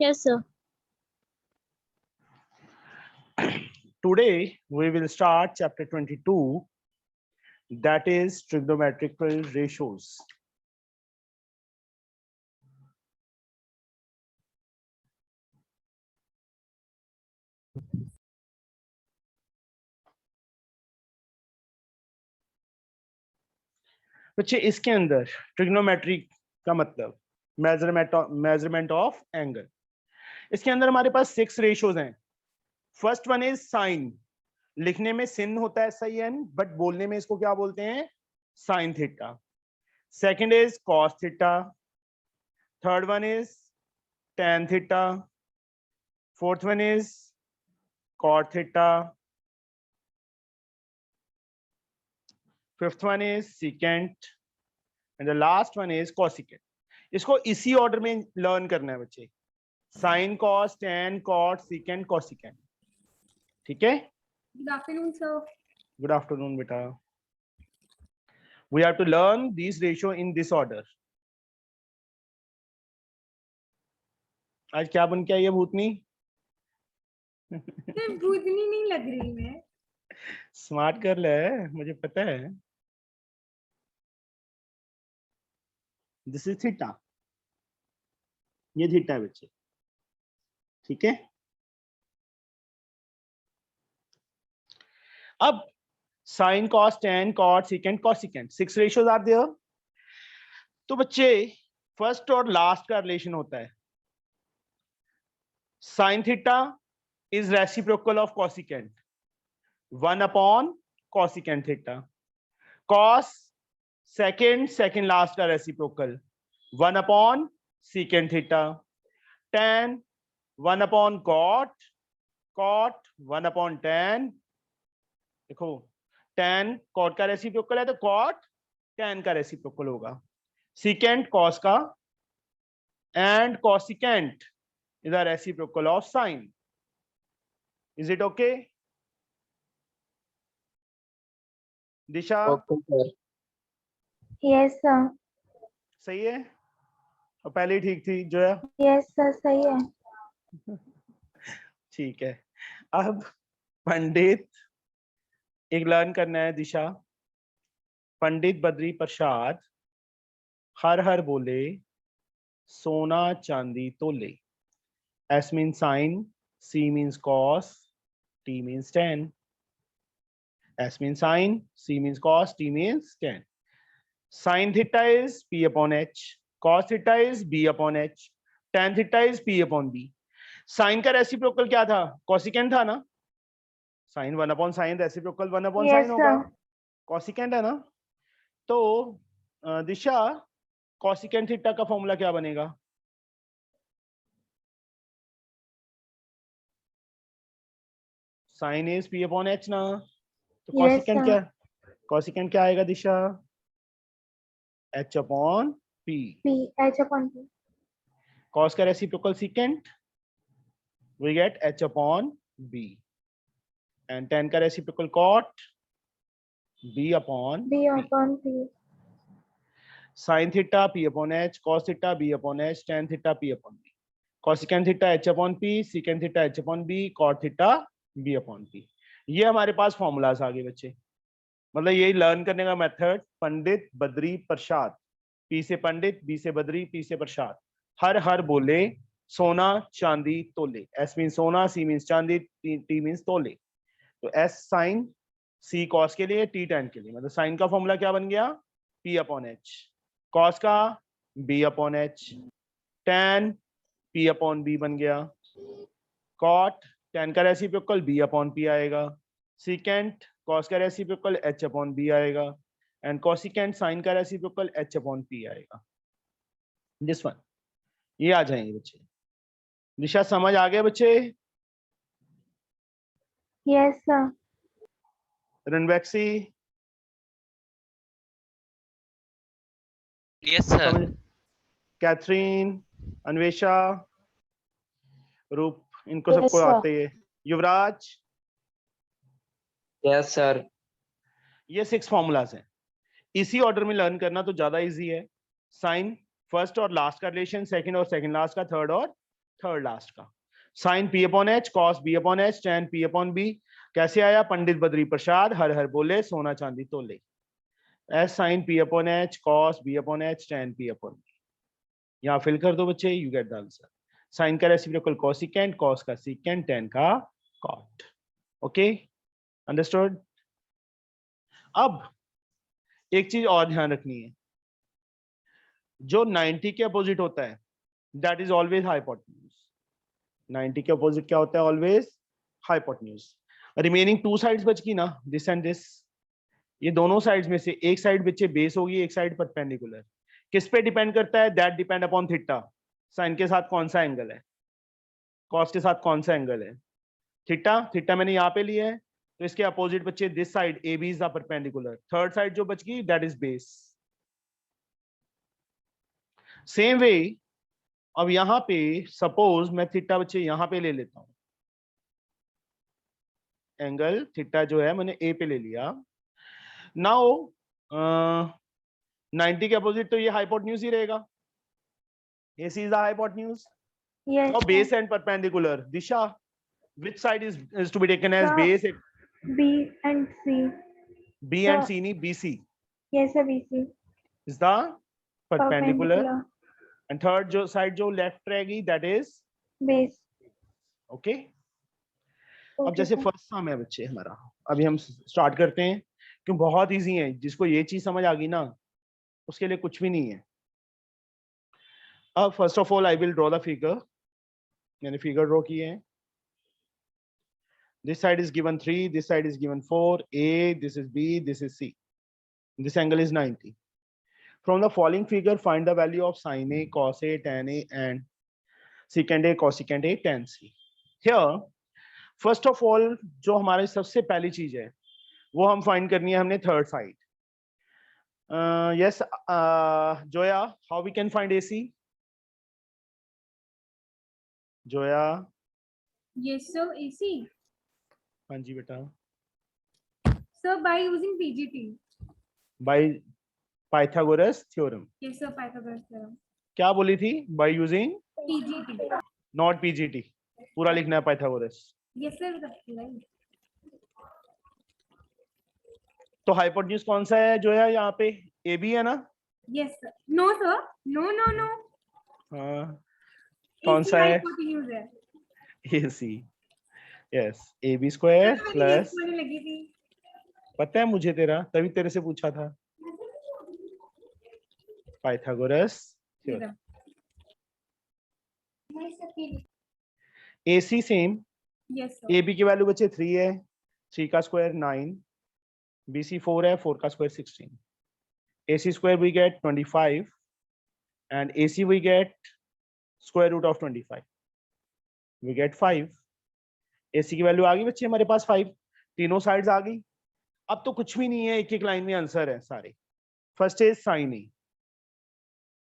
Yes, sir. Today we will start chapter 22, that is trigonometrical ratios. बच्चे इसके अंदर trigonometry का मतलब मेजरमेंट ऑफ एंगल। इसके अंदर हमारे पास 6 रेशियोज हैं। First one is sine. लिखने में सिन होता है SIN, बट बोलने में इसको क्या बोलते हैं? Sine theta. Second is cos theta. Third one is tan theta. Fourth one is cot theta. Fifth one is secant and the last one is cosecant। इसको इसी ऑर्डर में लर्न करना है बच्चे, sine, cos, tan, cot, secant, cosecant। ठीक है? Good afternoon, sir. Good afternoon बेटा। We have to learn these ratio in this order. आज क्या बन के आई है भूतनी? मैं भूतनी नहीं लग रही मैं। स्मार्ट गर्ल है, मुझे पता है। दिस इज थीटा, ये थीटा है बच्चे। ठीक है? अब sine, cos, tan, cot, secant, cosecant, 6 ratios are there. तो बच्चे फर्स्ट और लास्ट का रिलेशन होता है। Sine theta is reciprocal of cosecant, 1 upon cosecant theta. Cos second last का reciprocal, 1 upon secant theta. Tan 1 upon cot 1 upon tan। देखो tan cot का reciprocal है तो cot tan का reciprocal होगा। Secant cos का and cosecant is a reciprocal of sin. Is it okay? Disha? Okay, sir. Yes, sir. सही है? और पहले ही ठीक थी जो है? Yes, sir. सही है। ठीक है। अब पंडित एक लर्न करना है दिशा। पंडित बद्री प्रसाद हर हर बोले सोना चांदी तोले। S means sin, C means cos, T means tan. S means sin, C means cos, T means tan. Sin theta is P upon H, cos theta is B upon H, tan theta is P upon B. Sin का reciprocal क्या था? cosecant था ना? sin 1 upon sin reciprocal 1 upon Yes, sin होगा। sir. cosecant है ना? तो दिशा cosecant theta का फॉर्मूला क्या बनेगा? sin is P upon H ना? तो Yes, cosecant sir. क्या? cosecant क्या आएगा दिशा? H upon P। P H upon P. cos का reciprocal secant, we get H upon B। and tan का reciprocal cot, B upon B P। upon P. sin theta P upon H, cos theta B upon H, tan theta P upon B। cosecant theta H upon P, secant theta H upon B, cot theta B upon P। ये हमारे पास formulas आ गए बच्चे। मतलब यही learn करने का method. Pandit Badri Prasad, P से पंडित, B से बद्री, P से प्रसाद, हर हर बोले सोना चांदी तोले। S मीन सोना, C मीन चांदी, T मीन तोले। तो S साइन, C कॉस के लिए, T tan के लिए। मतलब साइन का फॉर्मूला क्या बन गया? P अपॉन H, कॉस का B upon H, tan P upon B बन गया, cot tan का रेसिप्रोकल B अपॉन P आएगा, secant cos का रेसिप्रोकल H अपॉन B आएगा, एंड cosecant sin का रेसिप्रोकल H अपॉन P आएगा। दिस वन, ये आ जाएंगे बच्चे। दिशा समझ आ गया बच्चे? Yes, sir. रणवैक्सी Yes, sir. समझ? कैथरीन, अन्वेषा, रूप, इनको Yes, सबको sir. आते है। युवराज, Yes, sir. ये 6 फॉर्मूलाज हैं। इसी ऑर्डर में लर्न करना तो ज्यादा इजी है। साइन फर्स्ट और लास्ट का रिलेशन, सेकंड और सेकंड लास्ट का, थर्ड और थर्ड लास्ट का, sine P upon H cos B upon H tan P upon B. कैसे आया? पंडित बद्री प्रसाद हर हर बोले सोना चांदी तोले। S sine P upon H cos B upon H tan P upon B. यहाँ फिल कर दो बच्चे, you get the answer. Sine का रेसिप्रोकल कोसिकेंट, कॉस का सीकेंट, टैन का कॉट। Okay, understood. अब एक चीज और ध्यान रखनी है, जो 90 के अपोजिट होता है दैट इज ऑलवेज हाइपोटेन्यूज। 90 के अपोजिट क्या होता है? Always hypotenuse. Remaining two sides बच गई ना, दिस एंड दिस। ये दोनों साइड्स में से एक साइड बच्चे बेस होगी, एक साइड परपेंडिकुलर। किस पे डिपेंड करता है? That depend upon theta. Sine के साथ कौन सा एंगल है, कॉस के साथ कौन सा एंगल है? थीटा। थीटा मैंने यहाँ पे लिया है, तो इसके अपोजिट बच्चे this side A B is the perpendicular. Third side जो बच गई that is base. Same way अब यहाँ पे सपोज मैं थीटा बच्चे यहाँ पे ले लेता हूँ, एंगल थीटा जो है मैंने ए पे ले लिया। नाउ 90 के अपोजिट तो ये हाइपोटेन्यूज ही रहेगा, AC is the hypotenuse. Yes, Now sir. base and perpendicular. Disha, which side is to be taken as Sir. base? B and C. B Sir. and C नहीं, BC Yes, sir. BC. is the perpendicular. Perpendicular. And third जो side जो left रहेगी that is Base. okay. अब Okay, जैसे sir. First सम है बच्चे हमारा, अभी हम स्टार्ट करते हैं, क्यों बहुत इजी है। जिसको ये चीज समझ आ गई ना उसके लिए कुछ भी नहीं है। अब first of all I will draw the figure. मैंने फिगर ड्रॉ की है। This side is given 3, this side is given 4, A, this is B, this is C. This angle is 90. From the following figure, find the value of sin A, cos A, tan A, and secant A, cosecant A, tan C. Here, first of all, जो हमारी सबसे पहली चीज है वो हम find करनी है हमने third side. Yes, Joya, how we can find AC? Joya, Yes, sir. AC. हाँ जी बेटा। Sir, by using PGT. By Pythagoras theorem. Yes, sir. Pythagoras theorem. क्या बोली थी? By using PGT. not PGT. पूरा लिखना है Pythagoras. Yes, sir. That's right. तो hypotenuse कौन सा है जो है यहाँ पे? ए बी है ना? Yes, sir. No, sir. No, no, no. हाँ, कौन AC सा है? hypotenuse है. ए सी। यस, ए बी स्क्वायर तो मैंने प्लस, yes बोलने लगी थी. पता है मुझे तेरा, तभी तेरे से पूछा था। Pythagoras theorem. A C same. Yes, sir. A B की वैल्यू बच्चे 3 है, 3 का स्क्वायर 9, बी सी 4 है, 4 का square 16। A C square we get 25 and A C we get square root of 25, we get 5। AC की वैल्यू आ गई बच्चे हमारे पास 5, तीनों साइड्स आ गई। अब तो कुछ भी नहीं है, एक एक लाइन में आंसर है सारे। First is sine A,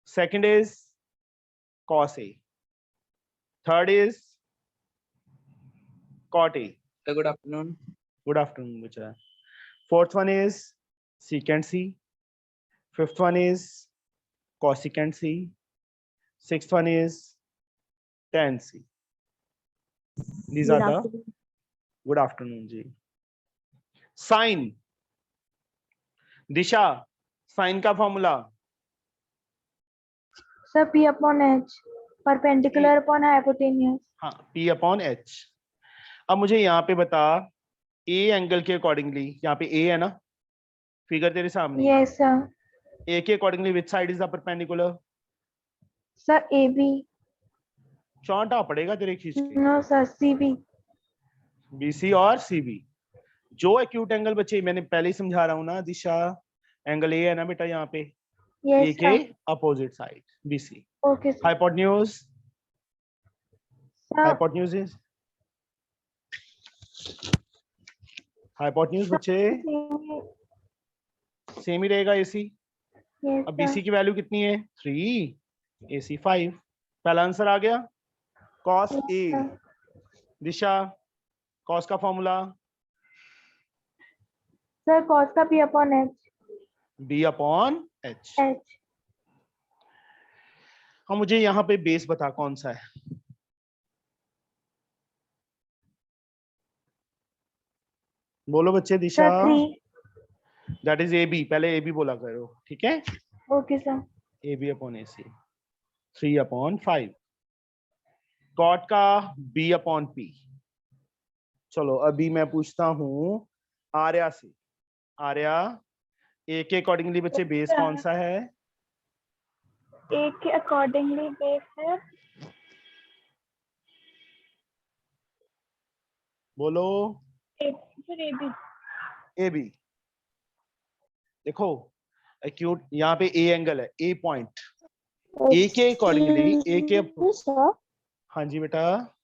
second is cos A, third is cot A. Good afternoon. Good afternoon बच्चा। Fourth one is secant C, fifth one is cosecant C, sixth one is tan C. These are the good afternoon जी। Sine, Disha, sine का formula? Sir, P upon H. Perpendicular upon hypotenuse. हाँ, P upon H। अब मुझे यहाँ पे बता, A angle के accordingly, यहाँ पे A है ना, फिगर तेरे सामने। Yes, sir. A के accordingly which side is the perpendicular? Sir, AB. चौंटा पड़ेगा तेरे खींच के। No, sir. CB. BC और CB। जो एक्यूट एंगल बच्चे मैंने पहले ही समझा रहा हूँ ना दिशा, एंगल A है ना बेटा यहाँ पे, Yes, A के sir. Opposite side BC। Okay, sir. Hypotenuse, Sir, hypotenuse is, hypotenuse बच्चे सेम ही रहेगा AC। yes, अब sir. BC की वैल्यू कितनी है? 3, AC 5। पहला आंसर आ गया। cos Yes, A, sir. Disha cos का फॉर्मूला? Sir, cos का P upon H. B upon H। H. हाँ, मुझे यहाँ पे बेस बता कौन सा है? बोलो बच्चे दिशा। Sir 3. That is A B, पहले ए बी बोला करो, ठीक है। Okay sir. A B upon A C 3/5 cot का बी अपॉन पी। चलो अभी मैं पूछता हूं आर्या से। आर्या, ए के अकॉर्डिंगली बच्चे बेस कौन सा है? ए के अकॉर्डिंगली बेस है बोलो। Sir A B. A B. देखो एक्यूट यहाँ पे ए एंगल है, ए पॉइंट। ए के अकॉर्डिंगली ए के, सर. हाँ जी बेटा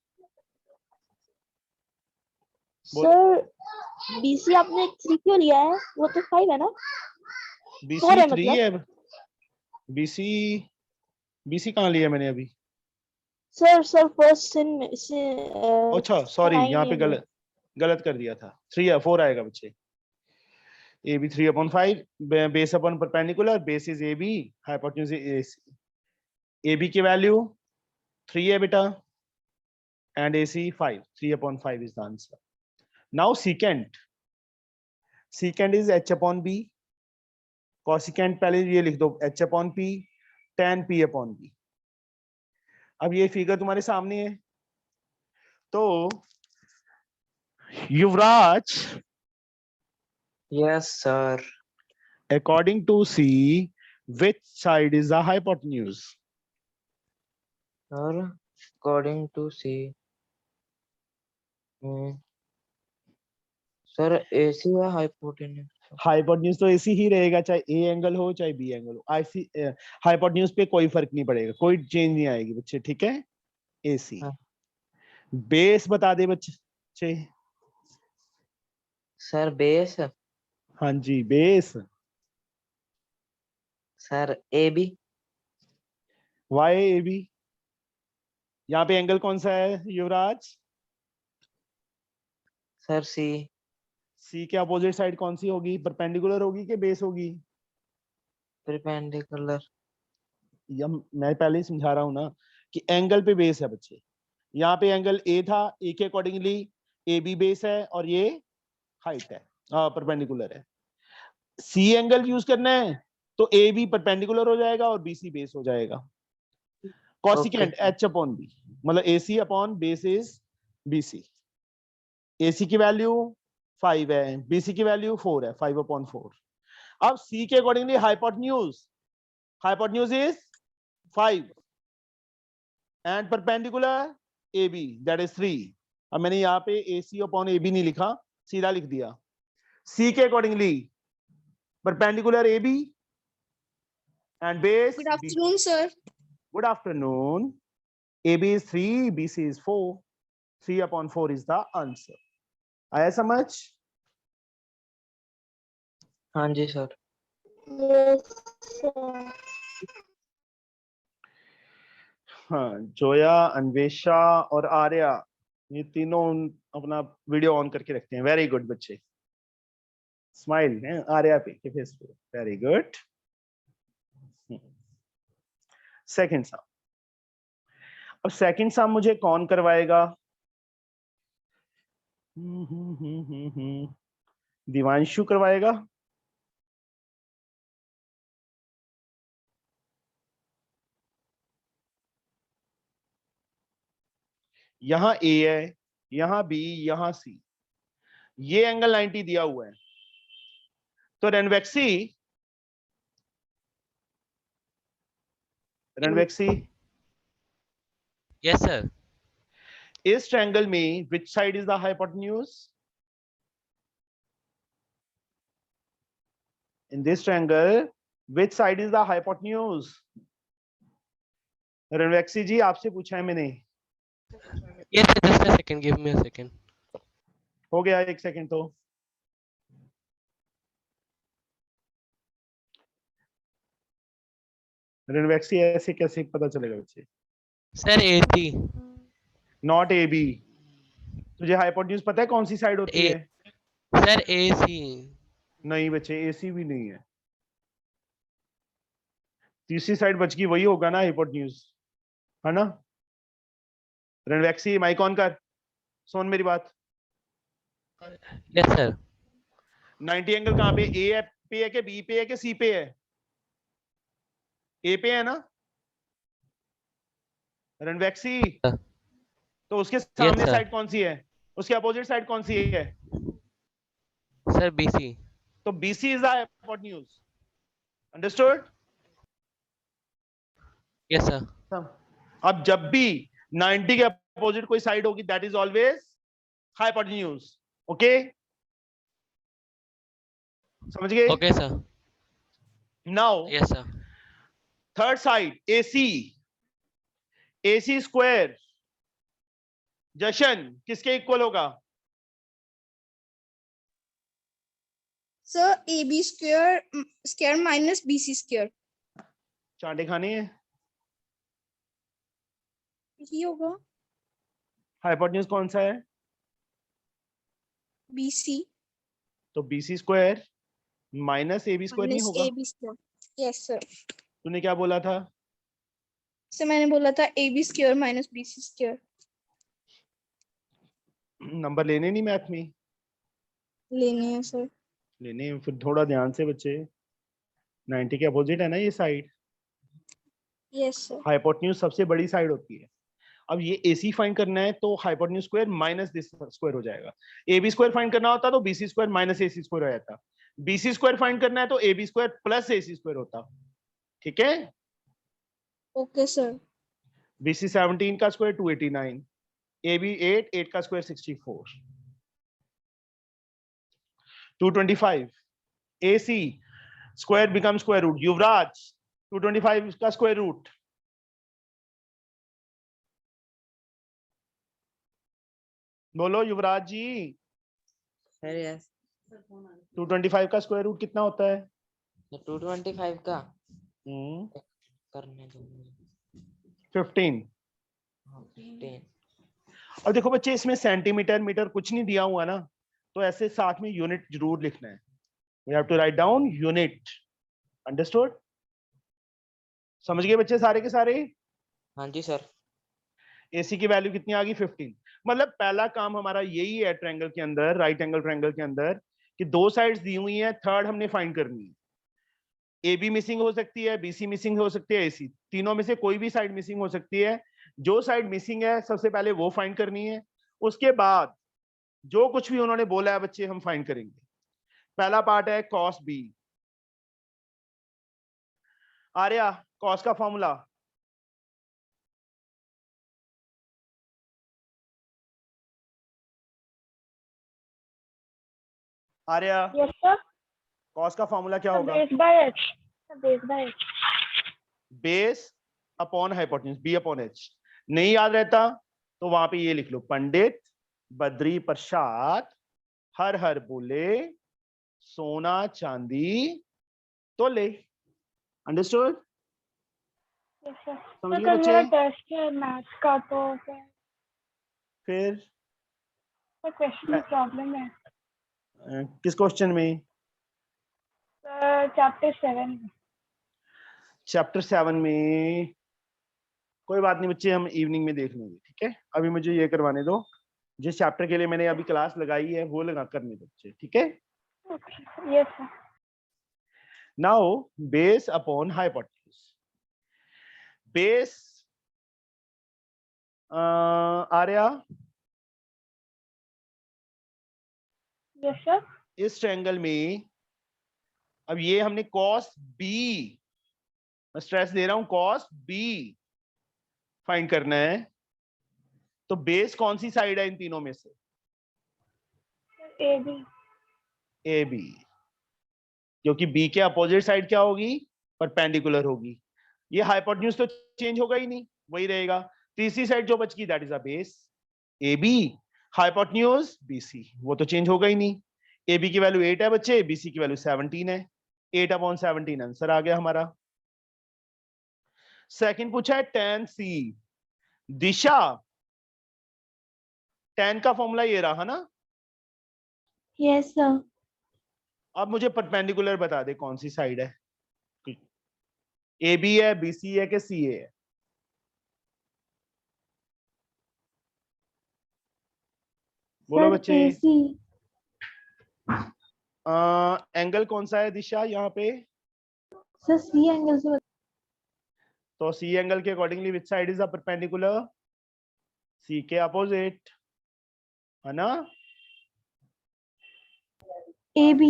सर बीसी आपने 3 क्यों लिया है? वो तो 5 है ना? बीसी 4 है 3 मतलब. है। बीसी बीसी कहाँ लिया मैंने अभी? सर फर्स्ट से अच्छा सॉरी, nine यहाँ पे है गलत गलत कर दिया था। 3 या 4 आएगा बच्चे। A B 3/5 base upon perpendicular, base is A B, hypotenuse is A C. A B की वैल्यू 3 है बेटा and A C 5। 3/5 is the answer. Now secant. Secant is H upon B. Cosecant पहले ये लिख दो H upon P, tan P upon B. अब ये figure तुम्हारे सामने है। तो Yuvraj, Yes, sir. according to C, which side is the hypotenuse? Sir, according to C, hmm, sir, AC है hypotenuse. हाइपोटेन्यूज तो ऐसी ही रहेगा, चाहे ए एंगल हो चाहे बी एंगल हो। ऐसी हाइपोटेन्यूज पे कोई फर्क नहीं पड़ेगा, कोई चेंज नहीं आएगी बच्चे, ठीक है। एसी। हाँ. बेस बता दे बच्चे। Sir, base. हाँ जी base. Sir, AB. Why A B. यहाँ पे एंगल कौन सा है युवराज? Sir, C. सी के अपोजिट साइड कौन सी होगी? परपेंडिकुलर होगी कि बेस होगी? Perpendicular. या मैं पहले ही समझा रहा हूं ना कि एंगल पे बेस है बच्चे। यहाँ पे एंगल ए था, ए के अकॉर्डिंगली ए बी बेस है और ये हाइट है, परपेंडिकुलर है। सी एंगल यूज करना है तो ए बी परपेंडिकुलर हो जाएगा और बी सी बेस हो जाएगा। कॉसिकेंट एच अपॉन बी, मतलब A C upon base is B C. A C की वैल्यू 5 है, बी सी की वैल्यू 4 है, 5/4। अब सी के accordingly hypotenuse is 5 and perpendicular A B that is 3। अब मैंने यहाँ पे ए सी अपॉन ए बी नहीं लिखा, सीधा लिख दिया। सी के accordingly perpendicular A B and base. Good afternoon, sir. Good afternoon. A B is 3, B C is 4, 3/4 is the answer. आया समझ? हाँ जी sir. हाँ, जोया, अन्वेषा और आर्या, ये तीनों अपना वीडियो ऑन करके रखते हैं। वेरी गुड बच्चे, स्माइल है आर्या पे के फेस पे, वेरी गुड। सेकंड सम। अब सेकंड सम मुझे कौन करवाएगा? दिवांशु करवाएगा। यहाँ ए है, यहाँ बी, यहाँ सी, ये एंगल 90 दिया हुआ है। तो रणवैक्सी Yes, sir. इस ट्रायंगल में which side is the hypotenuse? In this triangle, which side is the hypotenuse? रणवैक्सी जी आपसे पूछा है मैंने। Yes, sir. Just a second. Give me a second. हो गया, एक सेकंड तो। रणवैक्सी ऐसे कैसे पता चलेगा बच्चे? Sir, AC. Not A B. तुझे हाइपोटेन्यूज पता है कौन सी साइड होती है? Sir, AC. नहीं बच्चे, एसी भी नहीं है। तीसरी साइड बच गई, वही होगा ना हाइपोटेन्यूज, है ना। रणवैक्सी माइक ऑन कर, सुन मेरी बात। Yes, sir. 90 एंगल कहाँ पे, ए पे है कि बी पे है कि सी पे है? ए पे है ना रणवैक्सी? हाँ। तो उसके Yes, सामने sir. साइड कौन सी है, उसके अपोजिट साइड कौन सी है? Sir, BC. तो BC is the hypotenuse. Understood? Yes, sir. अब जब भी 90 के अपोजिट कोई साइड होगी that is always hypotenuse. Okay, समझ गए? Okay, sir. Now Yes, sir. Third side AC square जशन किसके इक्वल होगा? Sir AB square minus BC square चांटे खाने हैं। यही होगा। हाइपोटेन्यूज कौन सा है? BC तो BC square minus AB square नहीं माइनस होगा? AB square. Yes sir. तूने क्या बोला था? सर मैंने बोला था AB square minus BC square. Number लेने नहीं मैथ में? लेने हैं सर। लेने हैं, फिर थोड़ा ध्यान से बच्चे। 90 के अपोजिट है ना ये साइड। Yes sir. हाइपोटेन्यूज सबसे बड़ी साइड होती है। अब ये AC फाइंड करना है तो hypotenuse square minus this square हो जाएगा। AB स्क्वायर फाइंड करना होता तो BC square minus AC square हो जाता। BC स्क्वायर फाइंड करना है तो AB square plus AC square होता। ठीक है? Okay sir. BC 17 का स्क्वायर 289, AB 8 का square 64, 225। AC square become square root. Yuvraj 225 का स्क्वायर रूट। बोलो युवराज जी, सर यस 225 का स्क्वायर रूट कितना होता है? 225 का करने दो 15। 15 और देखो बच्चे इसमें सेंटीमीटर मीटर कुछ नहीं दिया हुआ ना, तो ऐसे साथ में यूनिट जरूर लिखना है। We have to write down unit. Understood? समझ गए बच्चे सारे के सारे? हाँ जी सर। AC की वैल्यू कितनी आ गई? 15। मतलब पहला काम हमारा यही है ट्रायंगल के अंदर, राइट एंगल ट्रायंगल के अंदर, कि दो साइड्स दी हुई हैं, थर्ड हमने फाइंड करनी है। AB मिसिंग हो सकती है, BC मिसिंग हो सकती है, AC, तीनों में से कोई भी साइड मिसिंग हो सकती है। जो साइड मिसिंग है सबसे पहले वो फाइंड करनी है, उसके बाद जो कुछ भी उन्होंने बोला है बच्चे हम फाइंड करेंगे। पहला पार्ट है cos B। आर्या, cos का formula? Arya, yes sir. cos का फॉर्मूला क्या होगा? Base by H. Base by H. Base upon hypotenuse B upon H। नहीं याद रहता तो वहां पे ये लिख लो, पंडित बद्री प्रसाद हर हर बोले सोना चांदी तो ले। अंडरस्टूड? Yes sir. समझ तो गए कल मेरा बच्चे? टेस्ट है मैथ्स का, तो फिर क्वेश्चन में प्रॉब्लम है किस क्वेश्चन में? सर। चैप्टर 7 में। चैप्टर 7 में कोई बात नहीं बच्चे, हम इवनिंग में देख लेंगे। ठीक है, अभी मुझे ये करवाने दो, जिस चैप्टर के लिए मैंने अभी क्लास लगाई है वो लगा करने दो बच्चे। ठीक है? Yes sir. Now base upon hypotenuse. Base Arya, yes sir. इस ट्रायंगल में अब ये हमने cos B, मैं स्ट्रेस दे रहा हूं, cos B फाइंड करना है, तो बेस कौन सी साइड है इन तीनों में से? A B. AB, क्योंकि B के अपोजिट साइड क्या होगी? परपेंडिकुलर होगी। ये हाइपोटेन्यूज तो चेंज होगा ही नहीं, वही रहेगा। तीसरी साइड जो बच गई that is a base AB, hypotenuse BC, वो तो चेंज होगा ही नहीं। AB की वैल्यू 8 है बच्चे, BC की वैल्यू 17 है। 8 अपॉन 17 आंसर आ गया हमारा। सेकंड पूछा है tan C। दिशा, tan का फॉर्मूला ये रहा ना? Yes sir. अब मुझे परपेंडिकुलर बता दे कौन सी साइड है? AB है, BC है कि CA है? बोलो सर बच्चे। AC। एंगल कौन सा है दिशा यहाँ पे? सर सी एंगल से तो सी एंगल के accordingly which side is the perpendicular? C के अपोजिट, है ना? A B.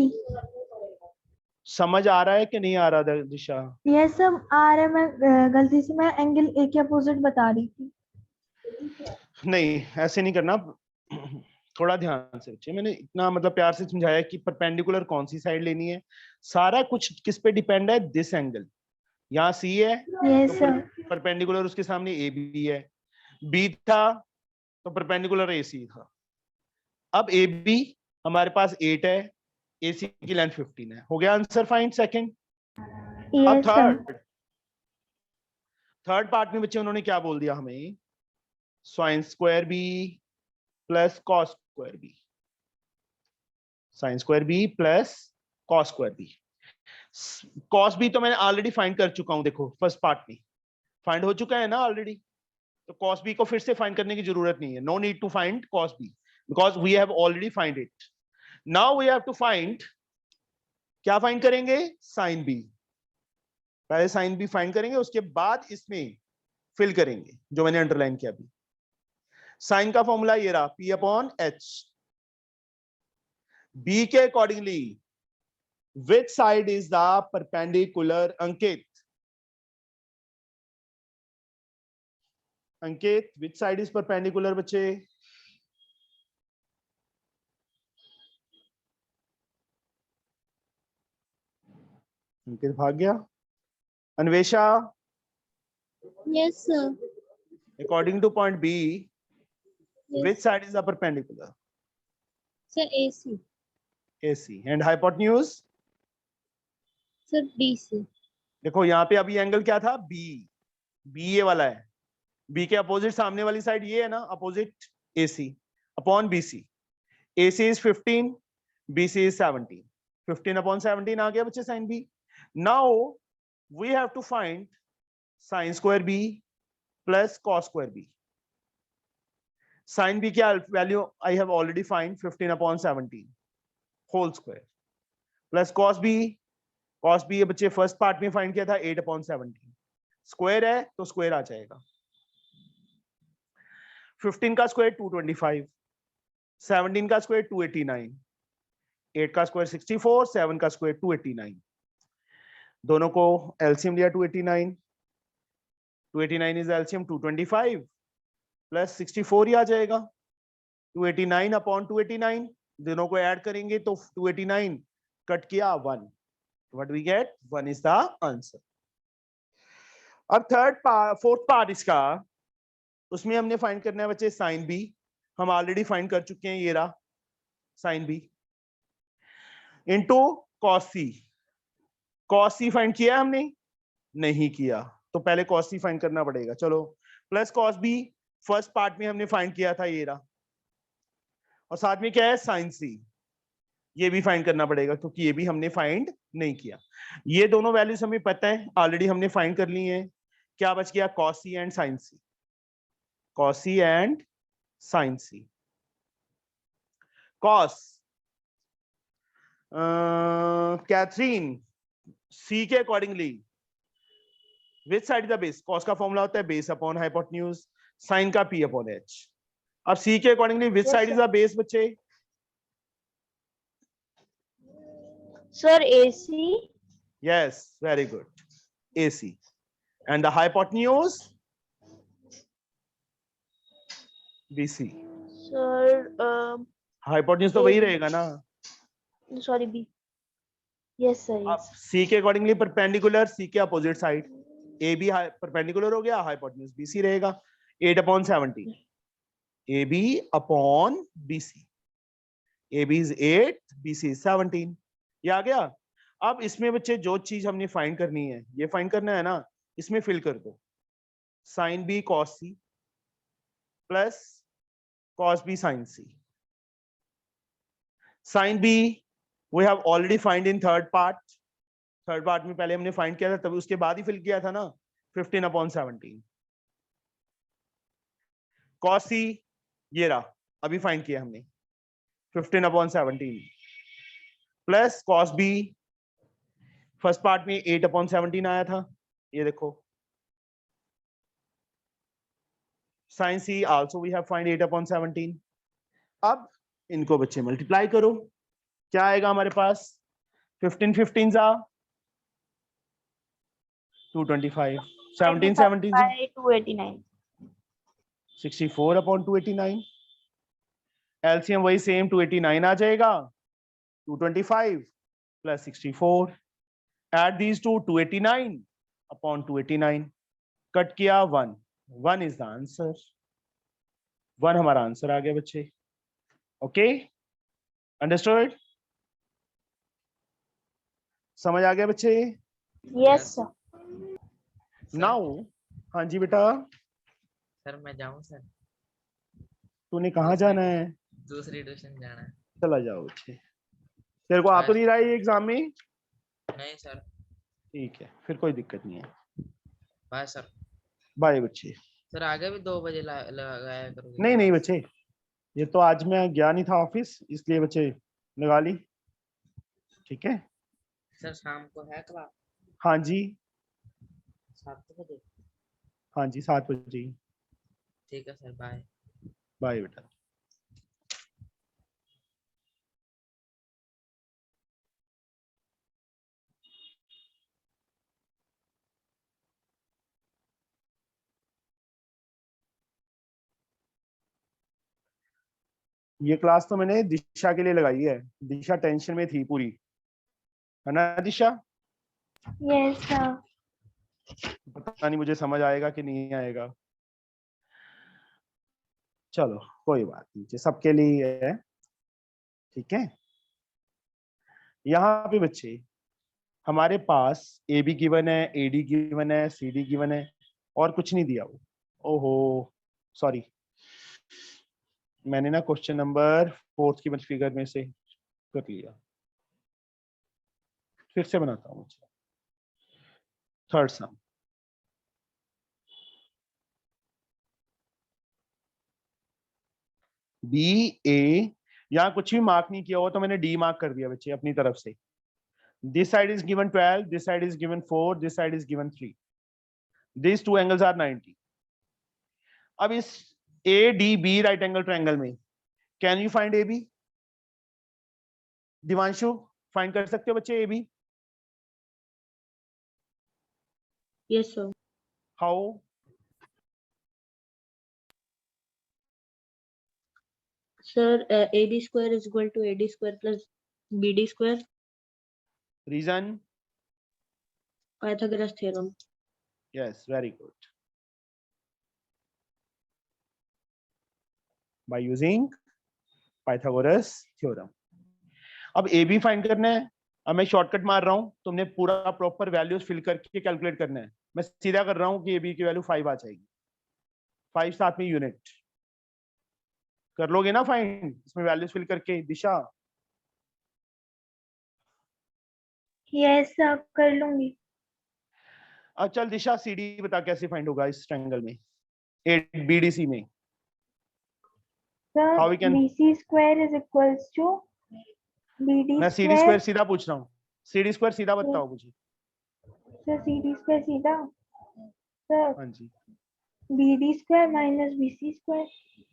समझ आ रहा है कि नहीं आ रहा दिशा? ये सब आ रहा है, मैं गलती से मैं एंगल ए के अपोजिट बता रही थी। नहीं, ऐसे नहीं करना, थोड़ा ध्यान से बच्चे। मैंने इतना मतलब प्यार से समझाया कि परपेंडिकुलर कौन सी साइड लेनी है। सारा कुछ किस पे डिपेंड है? This angle. यहाँ सी है यस तो सर। परपेंडिकुलर उसके सामने ए बी है, बी था तो परपेंडिकुलर ए सी था। अब ए बी हमारे पास 8 है, ए सी की लेंथ 15 है। हो गया आंसर फाइंड सेकंड। अब यस सर। थर्ड पार्ट में बच्चे उन्होंने क्या बोल दिया हमें? Sine square B plus cos square B, sine square B plus cos square B. Cos B तो मैंने ऑलरेडी फाइंड कर चुका हूं, देखो फर्स्ट पार्ट में फाइंड हो चुका है ना ऑलरेडी, तो कॉस बी को फिर से फाइंड करने की जरूरत नहीं है। No need to find cos B because we have already find it. Now we have to find, क्या फाइंड करेंगे? Sine B. पहले साइन बी फाइंड करेंगे, उसके बाद इसमें फिल करेंगे जो मैंने अंडरलाइन किया अभी। साइन का फॉर्मूला ये रहा, पी अपॉन एच। बी के accordingly which side is the perpendicular? Ankit, Ankit which side is perpendicular बच्चे? अंकित भाग गया। Anvesha, yes sir. according to point B, which side is the perpendicular? Sir A C. AC. And hypotenuse? Sir B C. देखो यहाँ पे अभी angle क्या था? B, B ये वाला है। B के अपोजिट सामने वाली साइड ये है ना, opposite AC upon BC। AC is 15, BC is 17। 15 upon 17 आ गया बच्चे sign B। Now we have to find sin square B plus cos square B। sin B क्या value? I have already find 15 upon 17 whole square plus cos B। cos B ये बच्चे first part में find किया था 8 upon 17, square है तो square आ जाएगा। 15 का स्क्वायर 225, 17 का स्क्वायर 289, 8 का स्क्वायर 64, 7 का स्क्वायर 289। दोनों को एलसीएम लिया 289, 289 इज एलसीएम 225 प्लस 64 ही आ जाएगा। 289 अपॉन 289, दोनों को ऐड करेंगे तो 289 कट किया 1, what we get 1 is the answer. अब फोर्थ पार्ट इसका, उसमें हमने फाइंड करना है बच्चे साइन बी। हम ऑलरेडी फाइंड कर चुके हैं, ये रहा sine B into cos C. Cos C find किया हमने? नहीं किया, तो पहले कॉस सी फाइंड करना पड़ेगा। चलो, plus cos B first part में हमने फाइंड किया था, ये रहा, और साथ में क्या है? साइन सी, ये भी फाइंड करना पड़ेगा क्योंकि ये भी हमने फाइंड नहीं किया। ये दोनों वैल्यूज हमें पता है, ऑलरेडी हमने फाइंड कर ली है। क्या बच गया? Cos C and sine C, cos C and sine C. Cos Catherine, C के accordingly which side is the base? Cos का फॉर्मूला होता है बेस अपॉन हाइपोटेन्यूज, साइन का पी अपॉन एच। अब सी के accordingly which side is the base बच्चे? Sir A C. Yes, very good. AC. And the hypotenuse? BC. Sir Hypotenuse तो वही रहेगा ना। Sorry B. यस सर अब yes. C के अकॉर्डिंगली परपेंडिकुलर, C के अपोजिट साइड AB परपेंडिकुलर हो गया, हाइपोटेन्यूज BC रहेगा 8 upon 17। AB upon BC, AB is 8, BC is 17। ये आ गया। अब इसमें बच्चे जो चीज हमने फाइंड करनी है, ये फाइंड करना है ना, इसमें फिल कर दो sine B cos C plus cos B sine C. Sine B we have already find in third part. Third part में पहले हमने फाइंड किया था, तभी उसके बाद ही फिल किया था ना, 15 अपॉन 17। कॉस सी ये रहा, अभी फाइंड किया हमने 15 upon 17। Plus cos B, first part में 8/17 आया था, ये देखो। Sine C also we have find 8/17। अब इनको बच्चे मल्टीप्लाई करो, क्या आएगा हमारे पास? 15 15 जा 225, 17 17 जा 289. 64/289। एलसीएम वही सेम 289 आ जाएगा, 225 plus 64, add these to 289/289, cut किया 1, 1 इज द आंसर, 1 हमारा आंसर आ गया बच्चे। Okay, understood? समझ आ गया बच्चे? Yes, sir. नाउ हाँ जी बेटा, सर मैं जाऊं सर? तूने कहाँ जाना है? दूसरी ट्यूशन जाना है। चला जाओ बच्चे, तेरे को आ तो नहीं रहा है ये एग्जाम में? नहीं सर। ठीक है, फिर कोई दिक्कत नहीं है। Bye sir. बाय बच्चे। सर आगे भी 2 बजे लगाया करोगे? नहीं नहीं बच्चे, ये तो आज मैं गया नहीं था ऑफिस, इसलिए बच्चे लगा ली। ठीक है? सर शाम को है क्लास? हाँ जी, 7 बजे? हाँ जी 7 बजे। ठीक है सर, बाय। बाय बेटा। ये क्लास तो मैंने दिशा के लिए लगाई है, दिशा टेंशन में थी पूरी, है ना दिशा? Yes, sir. पता नहीं मुझे समझ आएगा कि नहीं आएगा, चलो कोई बात नहीं, सबके लिए है। ठीक है, यहाँ पे बच्चे हमारे पास ए बी गिवन है, ए डी गिवन है, सी डी गिवन है, और कुछ नहीं दिया वो। ओहो सॉरी, मैंने ना क्वेश्चन नंबर 4 की फिगर में से कर लिया, फिर से बनाता हूँ। थर्ड सम, बी ए, यहाँ कुछ भी मार्क नहीं किया हुआ तो मैंने डी मार्क कर दिया बच्चे अपनी तरफ से। This side is given 12, this side is given 4, this side is given 3, these two angles are 90। अब इस A D B right angle triangle में can you find A B? Divanshu find कर सकते हो बच्चे A B? Yes, sir. How? Sir, AD square is equal to AD square plus BD square. Reason? Pythagoras theorem. Yes, very good, by using Pythagoras theorem. अब A B find करना है, अब मैं shortcut मार रहा हूं, तुमने पूरा प्रॉपर वैल्यूज फिल करके कैलकुलेट करना है। मैं सीधा कर रहा हूं कि ए बी की वैल्यू 5 आ जाएगी, 5 साथ में यूनिट कर लोगे ना फाइंड, इसमें वैल्यूज फिल करके। दिशा? Yes, sir. कर लूंगी. अब चल दिशा, सी डी बता कैसे फाइंड होगा इस ट्रायंगल में, ए बी डी सी में? Sir, How we can- BC square is equals to BD मैं सी डी square. स्क्वायर सीधा पूछ रहा हूँ, सी डी स्क्वायर सीधा बताओ मुझे। Sir, CD square सीधा. Sir, हाँ जी, BD square minus BC square. Sir,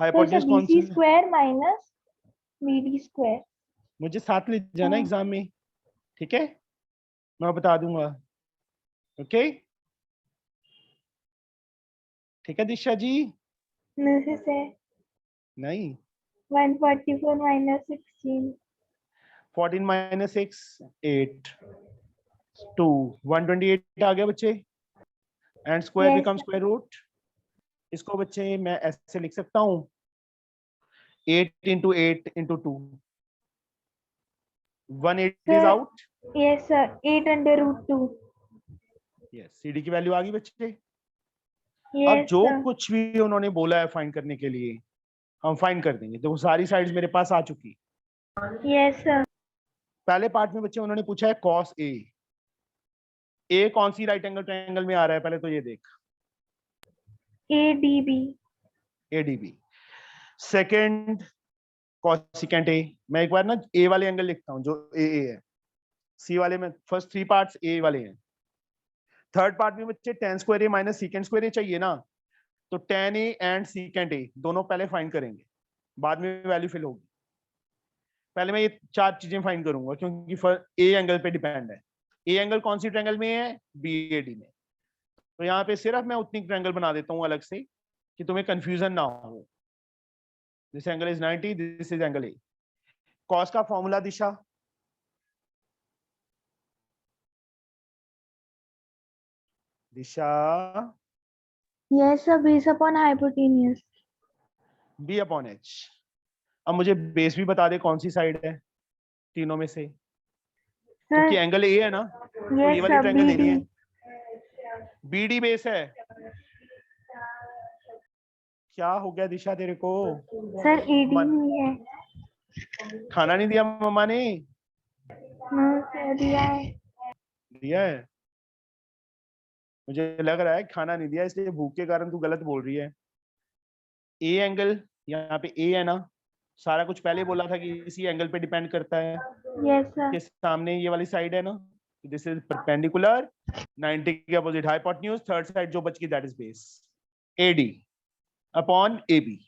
hypotenuse कौन सी BC है? square minus BD square. मुझे साथ ले जाना हाँ। एग्जाम में, ठीक है? मैं बता दूंगा। ओके, ठीक है दिशा जी? This is नहीं, 144 minus 16. 14 माइनस 6 8 2 128 आ गया बच्चे, and square Yes, become sir. Square root. इसको बच्चे मैं ऐसे लिख सकता हूँ, 8 into 8 into 2, 180 is Sir. out। Yes, sir. 8 under root 2. Yes, CD की वैल्यू आ गई बच्चे। अब Yes, जो sir. कुछ भी उन्होंने बोला है फाइंड करने के लिए हम फाइंड कर देंगे। देखो सारी साइड्स मेरे पास आ चुकी। Yes, sir. पहले पार्ट में बच्चे उन्होंने पूछा है कॉस ए, ए कौन सी राइट एंगल ट्रायंगल में आ रहा है, पहले तो ये देख, ADB. ADB. Second cosecant A, मैं एक बार ना ए वाले एंगल लिखता हूँ जो ए है, सी वाले में फर्स्ट 3 पार्ट्स ए वाले हैं, थर्ड पार्ट में बच्चे tan स्क्वायर ए माइनस सीकेंट स्क्वायर ए चाहिए ना, तो tan A and secant A दोनों पहले फाइंड करेंगे, बाद में वैल्यू फिल होगी। पहले मैं ये 4 चीजें फाइंड करूंगा क्योंकि ए एंगल पे डिपेंड है। ए एंगल कौन सी ट्रायंगल में है? बीएडी में। तो यहाँ पे सिर्फ मैं उतनी ट्रायंगल बना देता हूँ अलग से कि तुम्हें कंफ्यूजन ना हो। This angle is 90, this is angle A. Cos का formula Disha, Yes sir, base upon hypotenuse. B upon H. अब मुझे बेस भी बता दे कौन सी साइड है तीनों में से, क्योंकि Sir, एंगल ए है ना, तो ये yes वाली sir, ट्रायंगल लेनी है। BD. बीडी बेस है। क्या हो गया दिशा तेरे को? Sir, AD मन- ही है। खाना नहीं दिया मम्मा ने? No sir, दिया है। दिया है? मुझे लग रहा है खाना नहीं दिया, इसलिए भूख के कारण तू गलत बोल रही है। ए एंगल यहाँ पे ए है ना, सारा कुछ पहले बोला था कि इसी एंगल पे डिपेंड करता है। Yes sir. के सामने ये वाली साइड है ना, दिस इज परपेंडिकुलर 90 के अपोजिट हाइपोटेन्यूज, थर्ड साइड जो बच गई that is base. AD upon AB,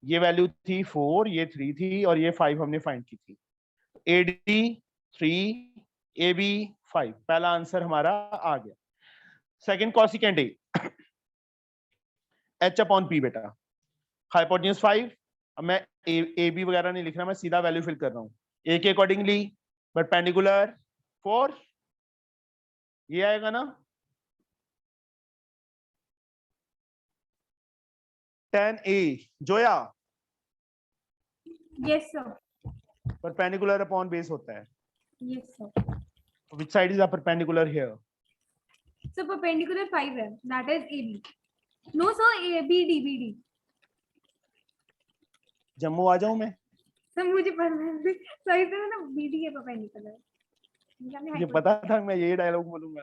ये वैल्यू थी 4, ये 3 थी और ये 5 हमने फाइंड की थी। एडी 3, एबी 5, पहला आंसर हमारा आ गया। Second cosecant A, H upon P बेटा, हाइपोटेन्यूज 5। अब मैं ए बी वगैरह नहीं लिख रहा, मैं सीधा वैल्यू फिल कर रहा हूँ। ए के अकॉर्डिंगली परपेंडिकुलर 4, ये आएगा ना। tan A Zoya Yes sir. Perpendicular upon base होता है। Yes sir. Which side is a perpendicular here? So perpendicular 5 है, that is AB. No sir, BD. Jammu आ जाऊं मैं? सर मुझे सही से ना BD है perpendicular। ये पता था मैं यही डायलॉग बोलूंगा।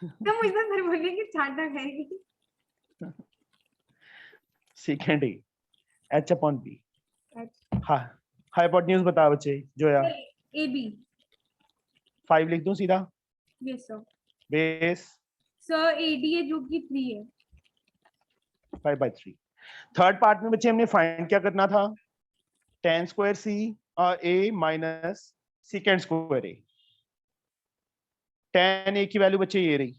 तो मुझे सर बोलेंगे छाटा खाएगी। Second A H upon B. हाँ, हाइपोटेन्यूज बता बच्चे जोया। AB. 5 लिख दूं सीधा? Yes sir. Base sir AD है जो कि 3 है। 5/3। थर्ड पार्ट में बच्चे हमने फाइंड क्या करना था? tan स्क्वायर सी और a minus secant square A. tan ए की वैल्यू बच्चे ये रही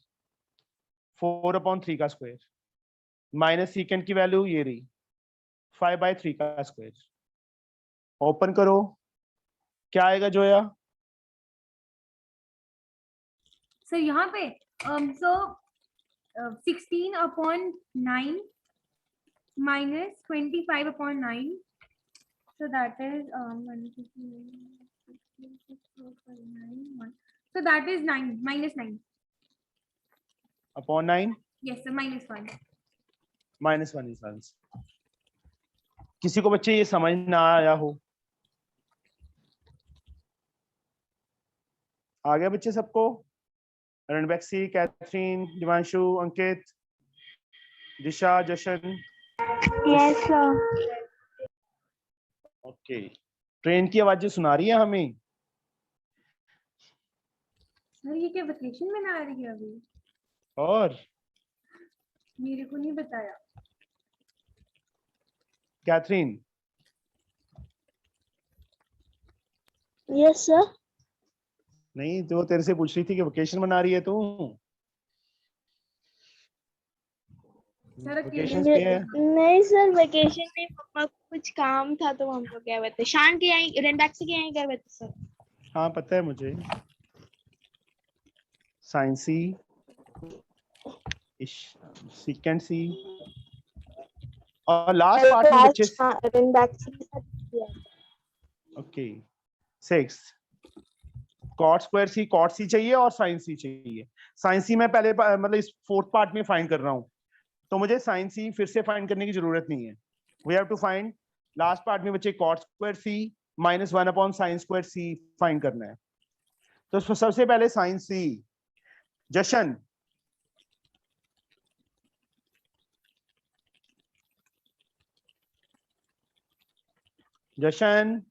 4/3 का स्क्वायर, माइनस सीकेंट की वैल्यू ये रही 5/3 का स्क्वायर। ओपन करो, क्या आएगा जोया? सर यहाँ पे so 16/9 minus 25/9, so that is 1, 2, 3, 4, 5, 9, 1. So that is 9 minus 9. Upon 9 Yes sir, -1. -1 is answer. किसी को बच्चे ये समझ ना आया हो? आ गया बच्चे सबको? रणबैक्सी, कैथरीन, दिवांशु, अंकित, दिशा, जशन? Yes sir. ओके, ट्रेन की आवाजें सुना रही है हमें? सर ये क्या वेकेशन में ना आ रही है अभी? और मेरे को नहीं बताया। कैथरीन? Yes sir. नहीं, तो तेरे से पूछ रही थी कि वेकेशन मना रही है तू? सर वेकेशन अकेले पे है? नहीं सर, वेकेशन में पापा को कुछ काम था तो हम लोग गए हुए थे। शान के यहाँ, रेनबैक्सी के यहाँ गए हुए थे सर। हाँ पता है मुझे। साइंसी, सीकेंट सी और लास्ट पार्ट में बच्चे। रेनबैक्सी के साथ किया। ओके, 6 कॉट स्क्वायर सी, कॉट सी चाहिए और साइन सी चाहिए। साइन सी मैं पहले मतलब इस फोर्थ पार्ट में फाइंड कर रहा हूँ, तो मुझे साइन सी फिर से फाइंड करने की जरूरत नहीं है। We have to find last part में बच्चे cot square C -1 sine square C find करना है। तो सबसे पहले sine C. Jashan, Jashan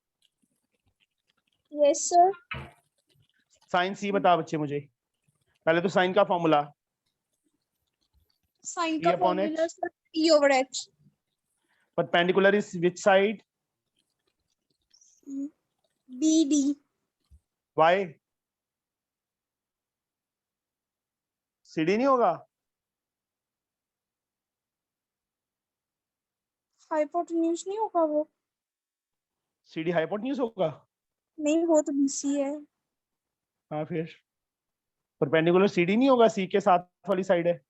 yes sir. Sine C बता बच्चे मुझे, पहले तो साइन का फॉर्मूला साइन E का upon H. Formula sir E over H। Perpendicular is which side? BD। Why? CD नहीं होगा? हाइपोटेन्यूज नहीं होगा वो? CD हाइपोटेन्यूज होगा? नहीं, वो तो BC है। हाँ फिर परपेंडिकुलर CD नहीं होगा, C के साथ वाली साइड है।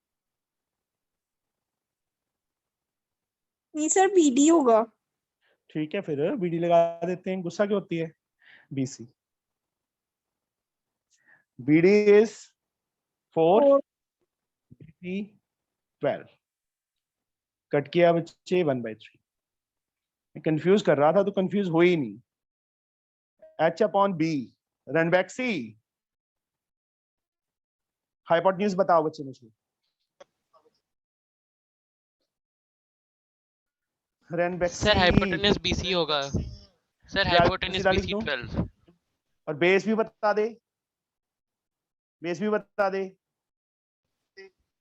नहीं सर, BD होगा। ठीक है फिर BD लगा देते हैं, गुस्सा क्यों होती है? BC। BD is 4, 4। BC 12। Cut किया बच्चे 1/3। मैं कंफ्यूज कर रहा था तो कंफ्यूज हो ही नहीं। H upon B, run back C। Hypotenuse बताओ बच्चे मुझे। Run back sir C। Hypotenuse BC होगा। सर हाइपोटेन्यूज सीधा लिख BC दूं 12। और बेस भी बता दे, बेस भी बता दे।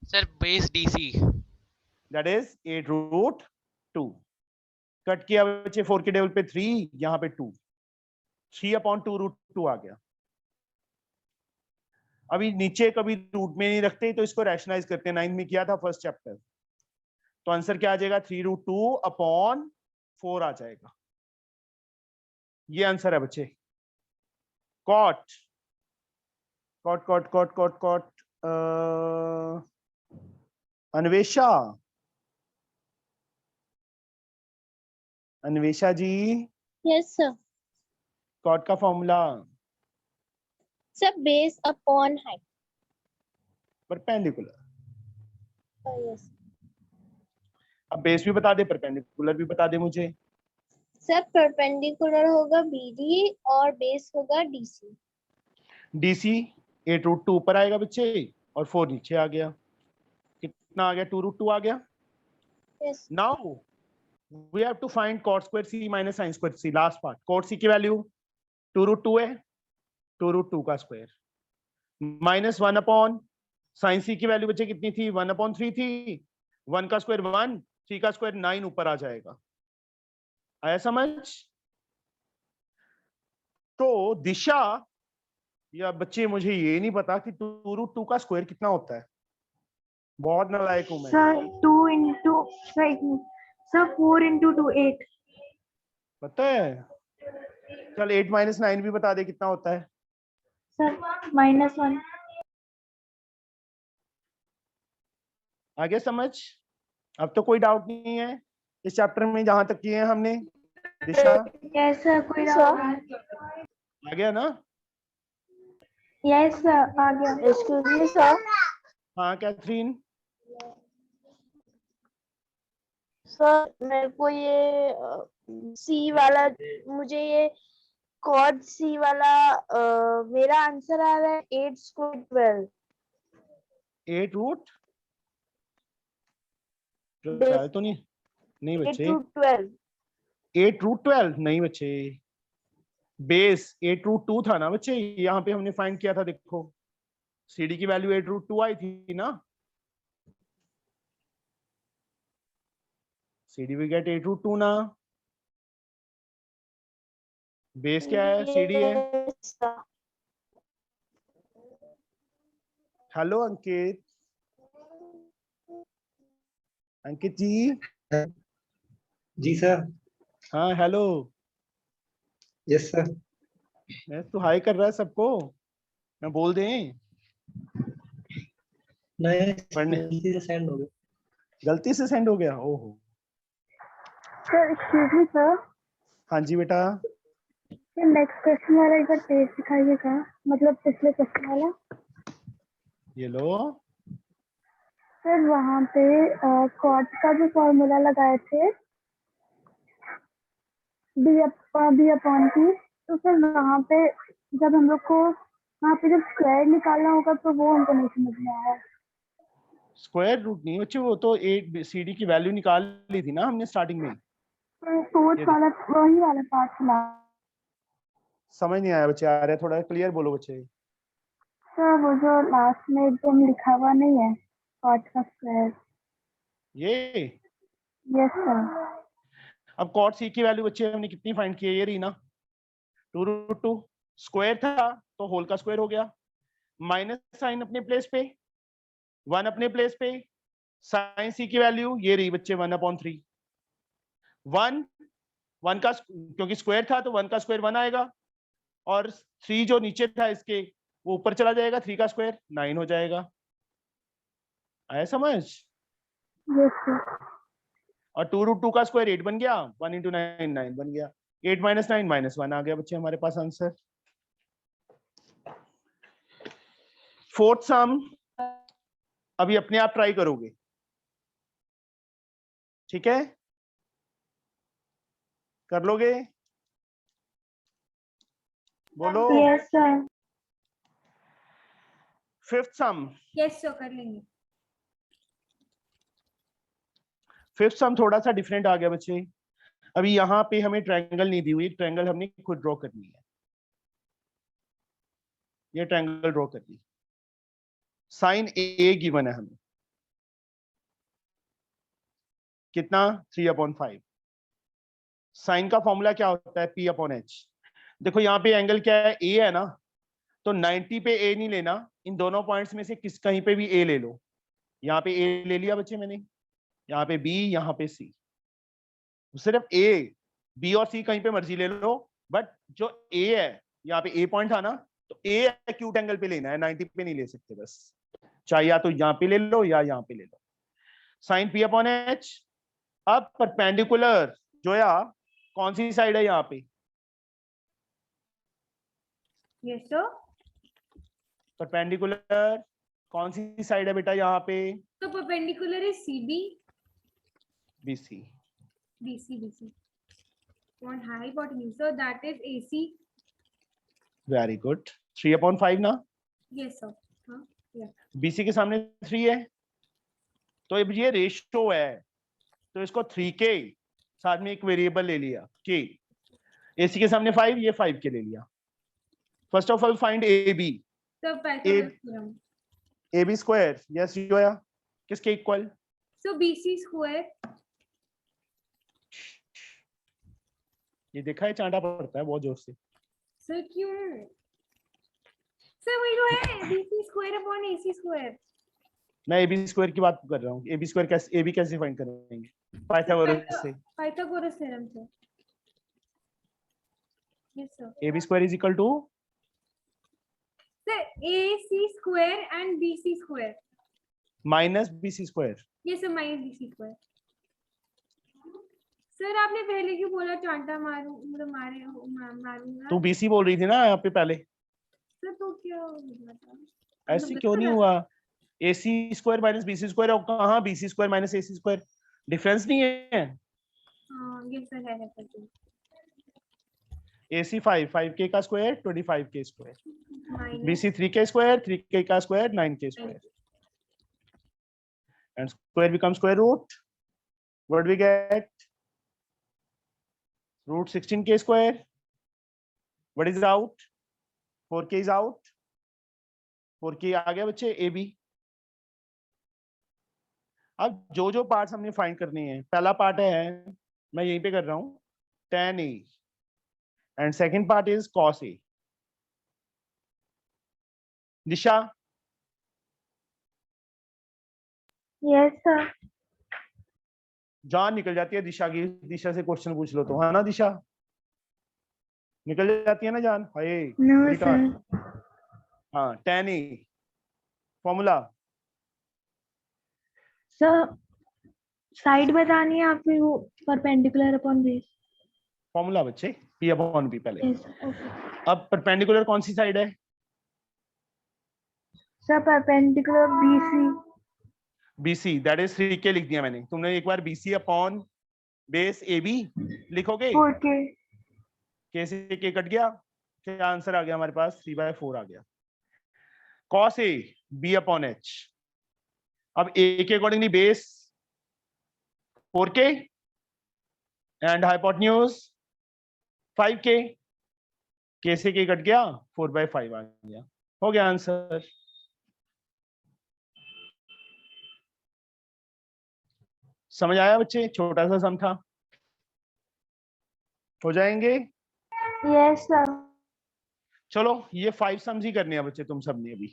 Sir base DC। That is 8√2। Cut किया बच्चे 4 के टेबल पे 3, यहाँ पे 2, 3/2√2 आ गया। अभी नीचे कभी रूट में नहीं रखते तो इसको रैशनलाइज करते हैं, 9 में किया था फर्स्ट चैप्टर। तो आंसर क्या आ जाएगा? 3√2/4 आ जाएगा। ये आंसर है बच्चे। Cot cot cot cot cot cot Anvesha, Anvesha ji, yes sir. Cot का formula sir base upon height. Perpendicular. Yes अब बेस भी बता दे, परपेंडिकुलर भी बता दे मुझे। सर, परपेंडिकुलर होगा BD और बेस होगा DC। DC 8√2 ऊपर आएगा बच्चे और 4 नीचे आ गया। कितना आ गया? 2√2 आ गया। Yes now we have to find cot square C minus sin square C। Last part, cot C की वैल्यू 2√2 है, 2√2 का स्क्वायर माइनस 1 sin C की वैल्यू बच्चे कितनी थी? 1/3 थी। 1 का स्क्वायर 1, 3 का स्क्वायर 9 ऊपर आ जाएगा। आया समझ? तो दिशा, या बच्चे मुझे ये नहीं पता कि 2√2 का स्क्वायर कितना होता है। बहुत नालायक हूं मैं। Sir 2 into sir 4 into 2 8। पता है? चल 8 - 9 भी बता दे कितना होता है। सर -1। आगे समझ? अब तो कोई डाउट नहीं है इस चैप्टर में जहां तक किए हैं हमने। दिशा यस सर, कोई डाउट नहीं। आ गया ना? यस सर, आ गया। Excuse me sir. हाँ कैथरीन। सर मेरे को ये C वाला, मुझे ये कॉड C वाला मेरा आंसर आ रहा है 8√12। 8√12 तो नहीं, नहीं बच्चे 8√12। 8√12 नहीं बच्चे, बेस 8√2 था ना बच्चे, यहाँ पे हमने फाइंड किया था। देखो CD की वैल्यू 8√2 आई थी ना। CD we get 8√2 ना। बेस क्या है? CD है। Yes, sir. हेलो अंकित, अंकित जी। जी सर। हाँ हेलो। Yes sir. मैं तू हाई कर रहा है सबको, मैं बोल दें? नहीं, पढ़ने गलती से सेंड हो गया। गलती से सेंड हो गया? ओहो। सर एक्सक्यूज मी सर, हाँ जी बेटा। ये नेक्स्ट क्वेश्चन वाला एक बार पेज दिखाइएगा, मतलब पिछले क्वेश्चन वाला। ये लो। सर वहाँ पे कॉट का जो फॉर्मूला लगाए थे बी अपॉन P, तो सर वहाँ पे जब हम लोग को वहाँ पे जब स्क्वायर निकालना होगा तो वो हमको नहीं समझ में आया। स्क्वायर रूट नहीं बच्चे, वो तो 8 CD की वैल्यू निकाल ली थी ना हमने स्टार्टिंग में। फोर्थ ये वाला वही वाला पार्ट खिला समझ नहीं आया बच्चे, आ रहा है थोड़ा क्लियर बोलो बच्चे। सर, वो जो लास्ट में एकदम लिखा हुआ नहीं है, कॉट का स्क्वायर। ये यस सर। अब कॉट सी की वैल्यू बच्चे हमने कितनी फाइंड की है, ये रही ना 2√2। स्क्वायर था तो होल का स्क्वायर हो गया, माइनस साइन अपने प्लेस पे, 1 अपने प्लेस पे, साइन सी की वैल्यू ये रही बच्चे 1/3। 1 का क्योंकि स्क्वायर था तो 1 का स्क्वायर 1 आएगा, और 3 जो नीचे था इसके वो ऊपर चला जाएगा, 3 का स्क्वायर 9 हो जाएगा। आया समझ? Yes sir. और 2√2 का स्क्वायर 8 बन गया, 1 × 9 9 बन गया, 8 - 9 -1 आ गया बच्चे हमारे पास आंसर। फोर्थ सम अभी अपने आप ट्राई करोगे, ठीक है? कर लोगे? बोलो। Yes sir. फिफ्थ सम, यस सर, कर लेंगे। फिफ्थ सम थोड़ा सा डिफरेंट आ गया बच्चे। अभी यहाँ पे हमें ट्रायंगल नहीं दी हुई, ट्रायंगल हमने खुद ड्रॉ करनी है। ये ट्रायंगल ड्रॉ करनी, साइन ए गिवन है हमें, कितना 3/5। साइन का फॉर्मूला क्या होता है, P/H। देखो यहाँ पे एंगल क्या है, ए है ना, तो 90 पे ए नहीं लेना, इन दोनों पॉइंट्स में से किस कहीं पे भी ए ले लो। यहाँ पे ए ले लिया बच्चे मैंने, यहाँ पे बी, यहाँ पे सी, सिर्फ ए, बी और सी कहीं पे मर्जी ले लो, बट जो ए है यहाँ पे ए पॉइंट था ना, तो ए एक्यूट एंगल पे लेना है, 90 पे नहीं ले सकते बस, चाहे या तो यहाँ पे ले लो या यहाँ पे ले लो। Sign P/H। अब परपेंडिकुलर जो है कौन सी साइड है यहाँ पे, यस सर। परपेंडिकुलर कौन सी साइड है बेटा यहाँ पे, तो perpendicular is CB, BC। BC on hypotenuse, so that is AC. Very good, 3/5 ना, Yes sir. हाँ, yeah. BC के सामने 3 है, तो अब ये रेशियो है, तो इसको 3 के साथ में एक वेरिएबल ले लिया के, AC के सामने 5, ये 5 के ले लिया। First of all find AB। So Pythagoras theorem. AB square, yes योया, किसके इक्वल, So BC square. ये देखा है चांटा पड़ता है बहुत जोर से। Sir क्यों? Sir वही तो है, BC square upon AC square. मैं AB स्क्वायर की बात कर रहा हूँ, AB स्क्वायर कैसे, AB कैसे फाइंड करेंगे, पाइथागोरस से। Pythagoras theorem sir. Yes sir. AB square is equal to Sir AC square and BC square. Minus BC square. Yes sir, minus BC square. Sir आपने पहले क्यों बोला चांटा मारूंगा? तू BC बोल रही थी ना यहाँ पे पहले, सर तो क्या हुआ था? ऐसे क्यों नहीं हुआ, AC square minus BC square, और कहाँ BC square minus AC square, difference नहीं है। हाँ ये सर है सर। AC 5 का स्क्वायर 25 के स्क्वायर, माइनस BC 3 के स्क्वायर 3 का स्क्वायर 9 के square, and square becomes square root. What do we get? Root 16k square. What is out? 4k is out. 4k आ गया बच्चे AB। अब जो जो पार्ट्स हमने फाइंड करने हैं, पहला पार्ट है मैं यहीं पे कर रहा हूँ tan A, and second part is cos A। Disha, yes sir. जान निकल जाती है दिशा की, दिशा से क्वेश्चन पूछ लो तो, है ना दिशा, निकल जाती है ना जान, हाय नो रिकॉर्ड। सर। हाँ tan A formula, sir side बतानी है आपने, वो परपेंडिकुलर अपॉन बेस। फॉर्मूला बच्चे P/B पहले। यस ओके अब परपेंडिकुलर कौन सी साइड है, sir. Perpendicular BC। BC, that is 3k लिख दिया मैंने, तुमने एक बार BC अपॉन बेस AB लिखोगे, 4k। k से k कट गया, क्या आंसर आ गया हमारे पास, 3/4 आ गया। cos A B/H। अब A के accordingly base 4k, and hypotenuse 5k, k से k कट गया, 4/5 आ गया, हो गया आंसर। समझ आया बच्चे? छोटा सा सम था, हो जाएंगे। Yes sir. चलो ये 5 सम्स ही करने हैं बच्चे तुम सबने अभी,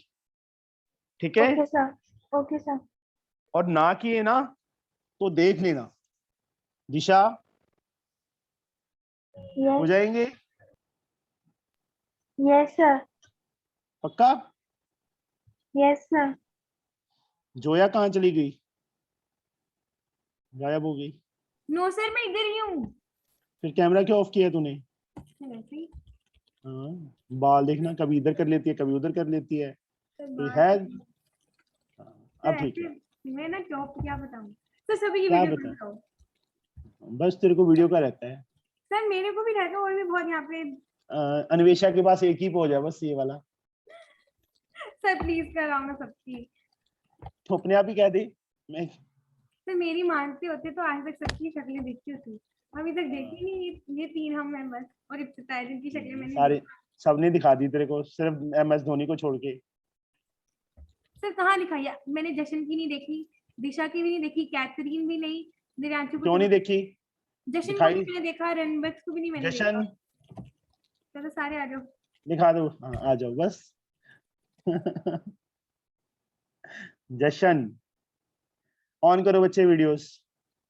ठीक है? Okay sir. Okay sir. और ना किए ना तो देख लेना, दिशा हो यस जाएंगे यस सर। पक्का? Yes sir. जोया कहाँ चली गई? गायब हो गई। नो सर मैं इधर ही हूँ। फिर कैमरा क्यों ऑफ किया तूने? वैसे ही। हाँ, बाल देखना, कभी इधर कर लेती है कभी उधर कर लेती है, सर, कोई बात- है? सर, अब ठीक है। ऐसे मैं ना जॉब क्या बताऊँ तो सभी की क्या वीडियो बताऊं? बनाओ। बस तेरे को वीडियो का रहता है। सर मेरे को भी रहता है और भी बहुत यहाँ पे। अन्वेषा के पास एक ही पोज है बस, ये वाला, सर प्लीज कराओ ना सबकी। तो अपने आप ही कह दे। मैं सर मेरी मानते होते तो आज तक सबकी शक्लें देखती होती, अभी तक देखी नहीं। ये 3 हम हैं बस, और इब्तिदा है जिनकी शक्लें मैंने सारे देखी। सबने दिखा दी तेरे को, सिर्फ MS धोनी को छोड़ के। सर कहाँ दिखाई है? मैंने जशन की नहीं देखी, दिशा की भी नहीं देखी, कैथरीन भी नहीं, दिव्यांशु को क्यों नहीं देखी? जशन को दिखाई। भी मैंने देखा, रणबक्स को भी नहीं मैंने देखा। जशन चलो सारे आ जाओ। दिखा दो, हाँ आ जाओ बस। जशन ऑन करो बच्चे वीडियोस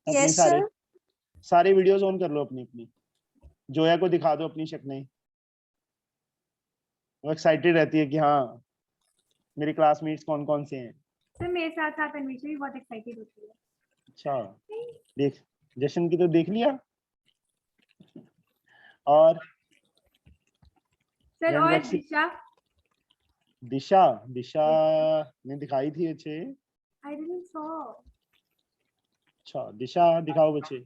अपनी, यस सारे सर। सारे वीडियोस ऑन कर लो अपनी अपनी। जोया को दिखा दो अपनी शक्लें, वो एक्साइटेड रहती है कि हाँ मेरे क्लासमेट्स कौन कौन से हैं। सर मेरे साथ साथ अन्वेषा भी बहुत एक्साइटेड होती है। अच्छा देख, जशन की तो देख लिया। और सर और रणबक्सी, दिशा। दिशा दिशा ने दिखाई थी अच्छे। I didn't saw. अच्छा दिशा दिखाओ बच्चे,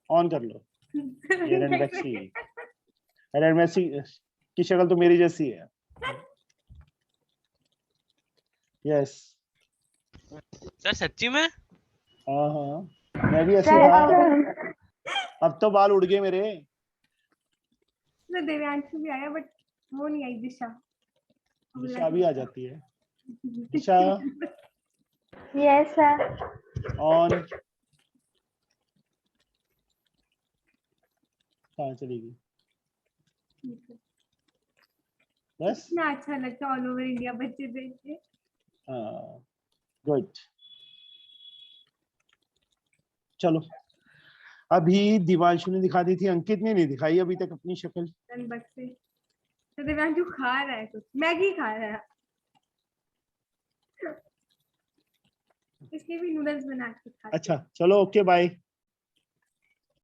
ऑन कर लो। ये रणबक्सी, रणबक्सी की शक्ल तो मेरी जैसी है। यस सर सच्ची में? हाँ हाँ, मैं भी ऐसे सर था, अब तो बाल उड़ गए मेरे। सर दिव्यांशु भी आया बट वो नहीं आई दिशा। दिशा भी आ जाती है। दिशा यस सर। ऑन, कहाँ चली गई? बस इतना अच्छा लगता ऑल ओवर इंडिया बच्चे देख के। हाँ गुड। चलो अभी दिवांशु ने दिखा दी थी, अंकित ने नहीं दिखाई अभी तक अपनी शक्ल। रणबक्स से तो दिव्यांशु खा रहा है कुछ, मैगी खा रहा है। इसलिए भी नूडल्स बना के खा। अच्छा चलो ओके बाय।